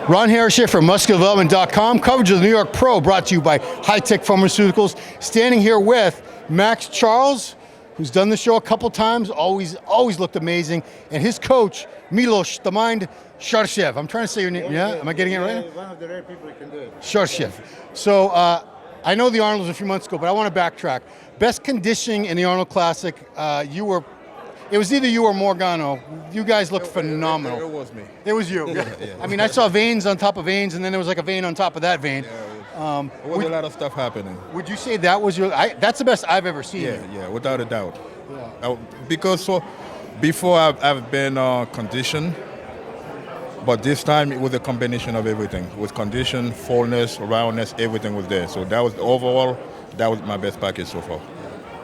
Ron Harris here from MuscularDevelopment.com. Coverage of the New York Pro brought to you by High Tech Pharmaceuticals. Standing here with Max Charles, who's done the show a couple times, always looked amazing, and his coach, Milos, the mind, Sarcev. I'm trying to say your name, yeah? Am I getting it right? One of the rare people who can do it. Sarcev. So I know the Arnold's a few months ago, but I want to backtrack. Best conditioning in the Arnold Classic, it was either you or Morgano. You guys looked phenomenal. It was me. It was you. Yeah. I mean, I saw veins on top of veins, and then there was like a vein on top of that vein. Yeah, it was a lot of stuff happening. Would you say that was that's the best I've ever seen? Yeah, without a doubt. Yeah. Because before I've been conditioned, but this time it was a combination of everything. It was condition, fullness, roundness, everything was there. So that was my best package so far.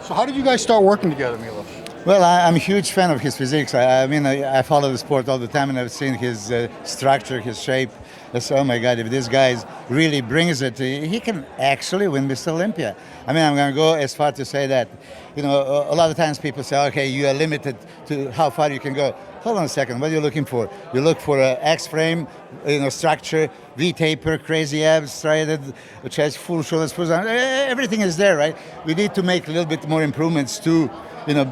So how did you guys start working together, Milos? Well, I'm a huge fan of his physique. I follow the sport all the time, and I've seen his structure, his shape. So, oh my God, if this guy really brings it, he can actually win Mr. Olympia. I mean, I'm going to go as far to say that, a lot of times people say, okay, you are limited to how far you can go. Hold on a second, what are you looking for? You look for an X-frame, structure, V-taper, crazy abs, striated chest, full shoulders, full arms. Everything is there, right? We need to make a little bit more improvements to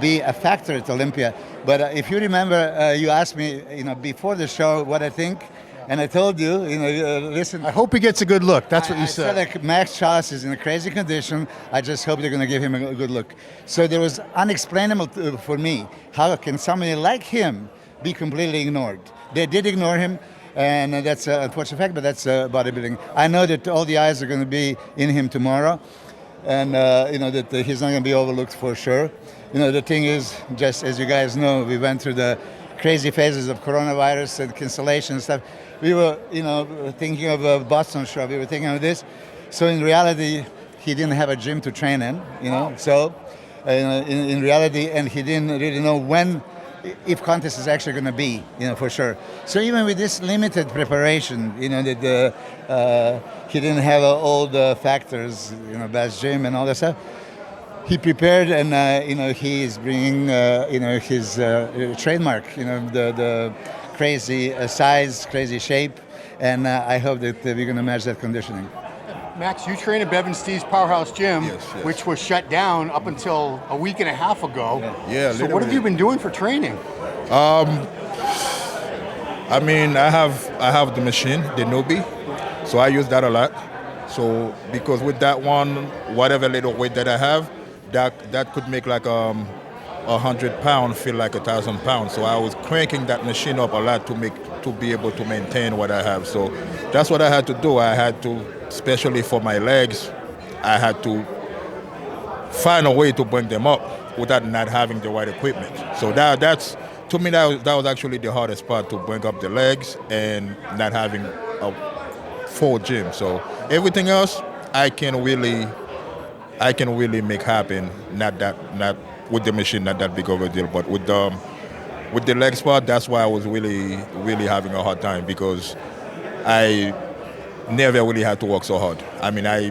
be a factor at Olympia. But if you remember, you asked me, before the show what I think, and I told you, listen. I hope he gets a good look. That's what you said. I said like Max Charles is in a crazy condition. I just hope they're going to give him a good look. So there was unexplainable for me. How can somebody like him be completely ignored? They did ignore him, and that's an unfortunate fact, but that's bodybuilding. I know that all the eyes are going to be in him tomorrow, and that he's not going to be overlooked for sure. The thing is, just as you guys know, we went through the crazy phases of coronavirus and cancellation and stuff. We were, thinking of a Boston show. We were thinking of this. So in reality, he didn't have a gym to train in, So in reality, and he didn't really know when, if contest is actually going to be, for sure. So even with this limited preparation, that he didn't have all the factors, best gym and all that stuff. He prepared, and he is bringing, his trademark, the crazy size, crazy shape, and I hope that we're going to match that conditioning. Max, you train at Bevan Steve's Powerhouse Gym, Yes. which was shut down up until a week and a half ago. Yeah. So what have you been doing for training? I mean, I have the machine, the Nobi, so I use that a lot. So because with that one, whatever little weight that I have, that could make like 100 pounds feel like 1,000 pounds. So I was cranking that machine up a lot to be able to maintain what I have. So that's what I had to do. I had to, especially for my legs, I had to find a way to bring them up without not having the right equipment. So that's to me that was actually the hardest part, to bring up the legs and not having a full gym. So everything else I can really make happen. Not with the machine, not that big of a deal. But with the legs part, that's why I was really having a hard time, because I never really had to work so hard. I mean, I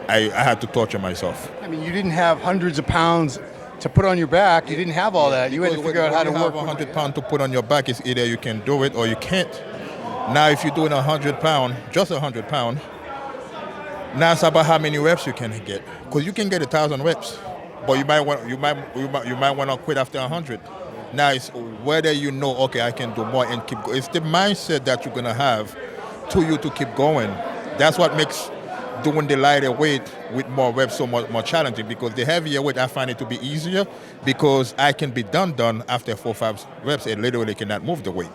had to torture myself. I mean, you didn't have hundreds of pounds to put on your back. You didn't have all that. You had to figure out how to work. 100 pounds to put on your back, is either you can do it or you can't. Now, if you're doing 100 pounds, just 100 pounds, now it's about how many reps you can get, because you can get 1,000 reps, but you might want to quit after 100. Now it's whether okay, I can do more and keep going. It's the mindset that you're gonna have to keep going. That's what makes doing the lighter weight with more reps so much more challenging, because the heavier weight I find it to be easier, because I can be done after 4 or 5 reps and literally cannot move the weight.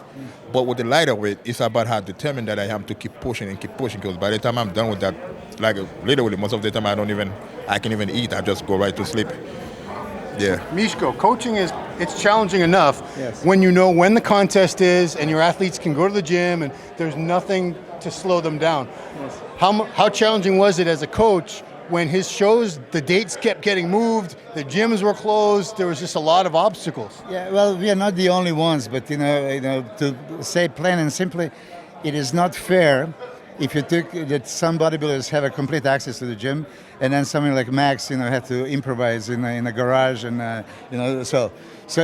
But with the lighter weight, it's about how determined that I am to keep pushing, because by the time I'm done with that, like literally most of the time I can even eat. I just go right to sleep. Yeah. Mishko, coaching it's challenging enough. Yes. When you know when the contest is and your athletes can go to the gym and there's nothing to slow them down. Yes. How challenging was it as a coach when his shows, the dates kept getting moved, the gyms were closed, there was just a lot of obstacles? Yeah, well, we are not the only ones, but to say plain and simply, it is not fair if you took that some bodybuilders have a complete access to the gym, and then somebody like Max, had to improvise in a garage, and so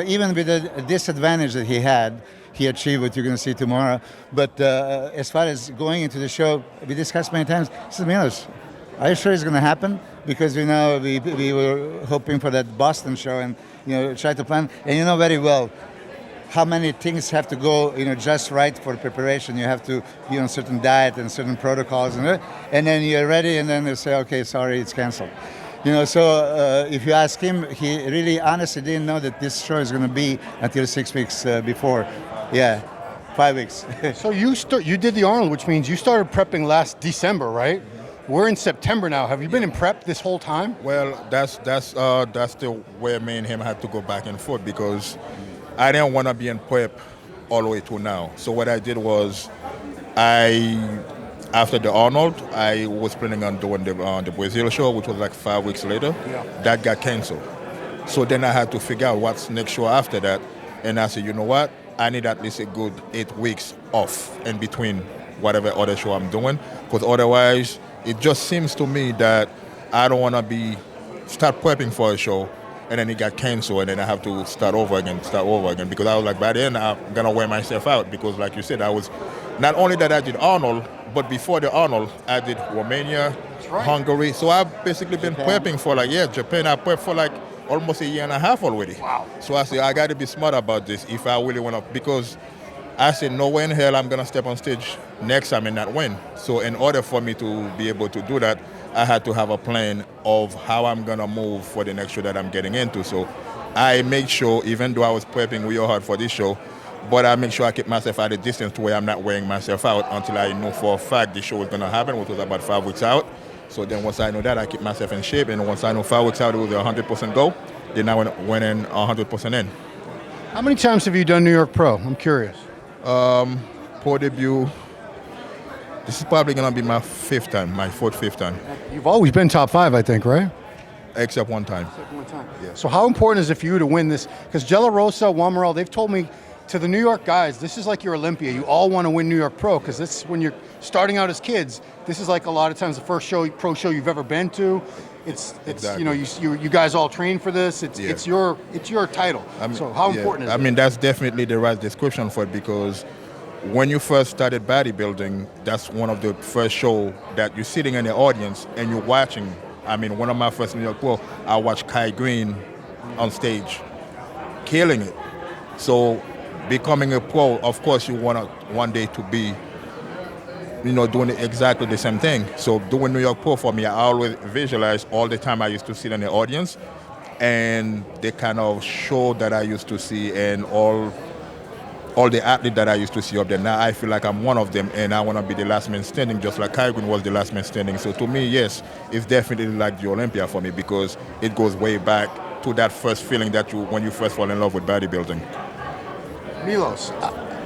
even with the disadvantage that he had, he achieved what you're going to see tomorrow. But as far as going into the show, we discussed many times. He said, Milos, are you sure it's going to happen? Because we were hoping for that Boston show and try to plan. And you know very well how many things have to go just right for preparation. You have to be on certain diet and certain protocols, and then you're ready, and then they say, okay, sorry, it's canceled. So if you ask him, he really honestly didn't know that this show is going to be until 6 weeks before. Yeah, 5 weeks. So you did the Arnold, which means you started prepping last December, right? We're in September now. Have you been in prep this whole time? Well, that's the way me and him had to go back and forth, because I didn't want to be in prep all the way to now. So what I did was, after the Arnold, I was planning on doing the Brazil show, which was like 5 weeks later. Yeah. That got canceled. So then I had to figure out what's next show after that. And I said, you know what? I need at least a good 8 weeks off in between whatever other show I'm doing, because otherwise it just seems to me that I don't want to start prepping for a show and then it got canceled and then I have to start over again, because I was like, by then I'm going to wear myself out, because like you said, I was, not only that I did Arnold, but before the Arnold, I did Romania, right. Hungary. So I've basically been prepping for Japan. I prepped for like almost a year and a half already. Wow. So I said, I got to be smart about this if I really want to, because I said, no way in hell I'm going to step on stage next time and not win. So in order for me to be able to do that, I had to have a plan of how I'm going to move for the next show that I'm getting into. So I make sure, even though I was prepping real hard for this show, but I make sure I keep myself at a distance to where I'm not wearing myself out until I know for a fact the show is going to happen, which was about 5 weeks out. So then once I know that, I keep myself in shape. And once I know 5 weeks out, it was a 100% go, then I went in 100% in. How many times have you done New York Pro? I'm curious. Pro debut, this is probably going to be my fifth time, my fifth time. You've always been top 5, I think, right? Except one time. Yeah. So how important is it for you to win this? Because Jella Rosa, Juan Morel, they've told me, to the New York guys, this is like your Olympia. You all want to win New York Pro, because this, when you're starting out as kids, this is like a lot of times the first pro show you've ever been to. It's Exactly. you guys all train for this. It's your title. So how important is it? I mean, that's definitely the right description for it, because when you first started bodybuilding, that's one of the first show that you're sitting in the audience and you're watching. I mean, one of my first New York Pro, I watched Kai Green on stage, killing it. So becoming a pro, of course, you want one day to be, doing exactly the same thing. So doing New York Pro for me, I always visualize all the time I used to sit in the audience and the kind of show that I used to see and all the athletes that I used to see up there. Now I feel like I'm one of them and I want to be the last man standing, just like Kai Green was the last man standing. So to me, yes, it's definitely like the Olympia for me, because it goes way back to that first feeling that when you first fall in love with bodybuilding. Milos,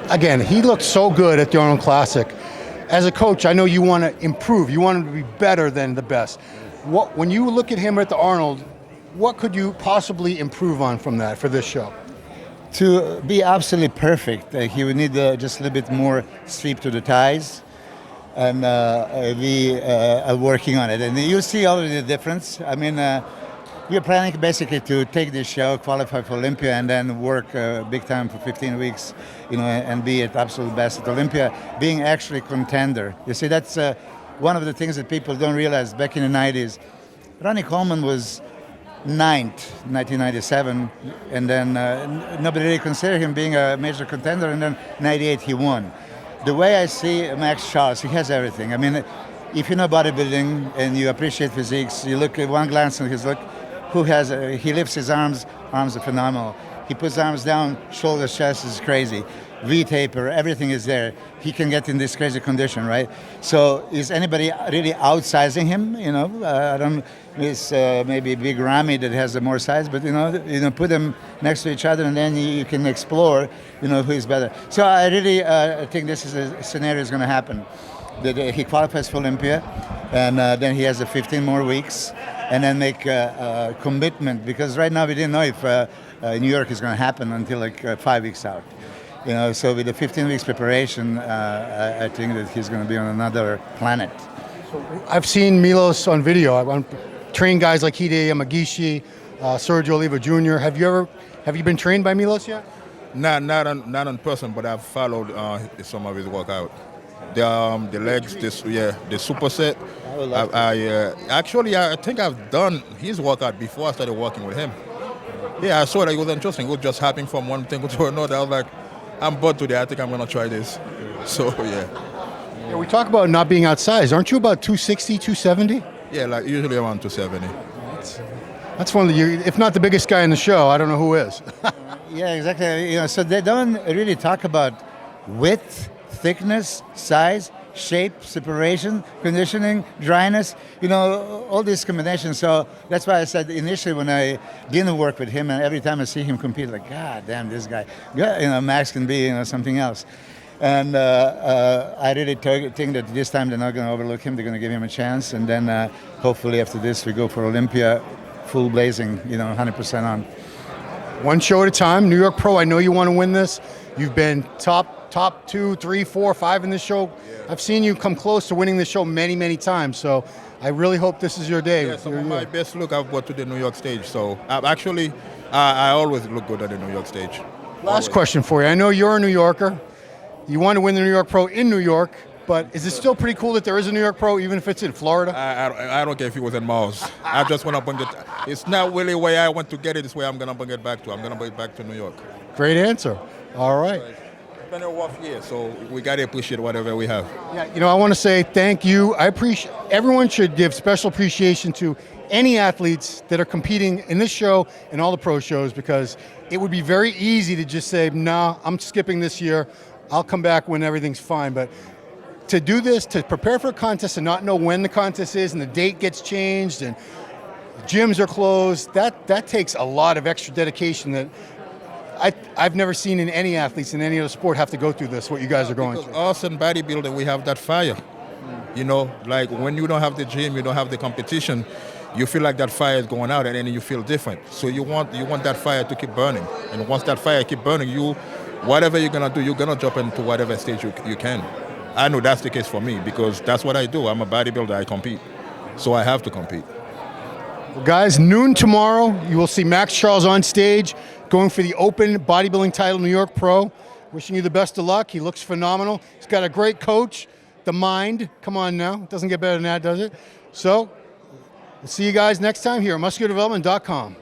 again, he looked so good at the Arnold Classic. As a coach, I know you want to improve. You want him to be better than the best. When you look at him at the Arnold, what could you possibly improve on from that for this show? To be absolutely perfect, he would need just a little bit more sweep to the thighs, and we are working on it. And you see already the difference. I mean, we're planning basically to take this show, qualify for Olympia, and then work big time for 15 weeks, and be at absolute best at Olympia, being actually contender. You see, that's one of the things that people don't realize. Back in the 90s, Ronnie Coleman was 9th, 1997, and then nobody really considered him being a major contender, and then 98 he won. The way I see Maxx Charles, he has everything. I mean, if you know bodybuilding and you appreciate physiques, you look at one glance at his look, he lifts his arms are phenomenal. He puts arms down, shoulders, chest is crazy. V-taper, everything is there. He can get in this crazy condition, right? So is anybody really outsizing him? I don't. It's maybe Big Ramy that has more size, but put them next to each other, and then you can explore, who is better. So I really think this is a scenario is going to happen. That he qualifies for Olympia, and then he has 15 more weeks, and then make a commitment, because right now we didn't know if New York is going to happen until like 5 weeks out. So with the 15 weeks preparation, I think that he's going to be on another planet. I've seen Milos on video. I've trained guys like Hide Yamagishi, Sergio Oliva Jr. Have you been trained by Milos yet? Not in person, but I've followed some of his workout. The legs, the superset. I think I've done his workout before I started working with him. Yeah, I saw that it was interesting. It was just happening from one thing to another. I was like, I'm bored today. I think I'm gonna try this. So yeah. Yeah, we talk about not being outsized. Aren't you about 260, 270? Yeah, like usually around 270. That's one of the, if not the biggest guy in the show, I don't know who is. Yeah, exactly. So they don't really talk about width, thickness, size, shape, separation, conditioning, dryness, all these combinations. So that's why I said initially when I didn't work with him, and every time I see him compete, like, God damn, this guy, Maxx can be, something else. And I really think that this time they're not going to overlook him. They're going to give him a chance. And then hopefully after this, we go for Olympia, full blazing, 100% on. One show at a time. New York Pro, I know you want to win this. You've been top 2, 3, 4, 5 in this show. Yeah. I've seen you come close to winning this show many, many times. So I really hope this is your day. Yeah, some of my best look I've got to the New York stage. So I always look good at the New York stage. Last question for you. I know you're a New Yorker. You want to win the New York Pro in New York, but is it still pretty cool that there is a New York Pro, even if it's in Florida? I don't care if it was in Mars. I just want to bring it. It's not really where I want to get it. It's where I'm going to bring it back to. I'm going to bring it back to New York. Great answer. All right. It's been a rough year, so we got to appreciate whatever we have. Yeah, I want to say thank you. I appreciate, everyone should give special appreciation to any athletes that are competing in this show and all the pro shows, because it would be very easy to just say, nah, I'm skipping this year. I'll come back when everything's fine. But to do this, to prepare for a contest and not know when the contest is and the date gets changed and gyms are closed, that takes a lot of extra dedication that I've never seen in any athletes in any other sport have to go through this, what you guys are going through. Us in bodybuilding, we have that fire. Like when you don't have the gym, you don't have the competition, you feel like that fire is going out and then you feel different. So you want that fire to keep burning. And once that fire keep burning, whatever you're going to do, you're going to jump into whatever stage you can. I know that's the case for me because that's what I do. I'm a bodybuilder. I compete. So I have to compete. Well, guys, noon tomorrow, you will see Maxx Charles on stage going for the open bodybuilding title, New York Pro. Wishing you the best of luck. He looks phenomenal. He's got a great coach, the mind. Come on now. It doesn't get better than that, does it? So we'll see you guys next time here at musculardevelopment.com.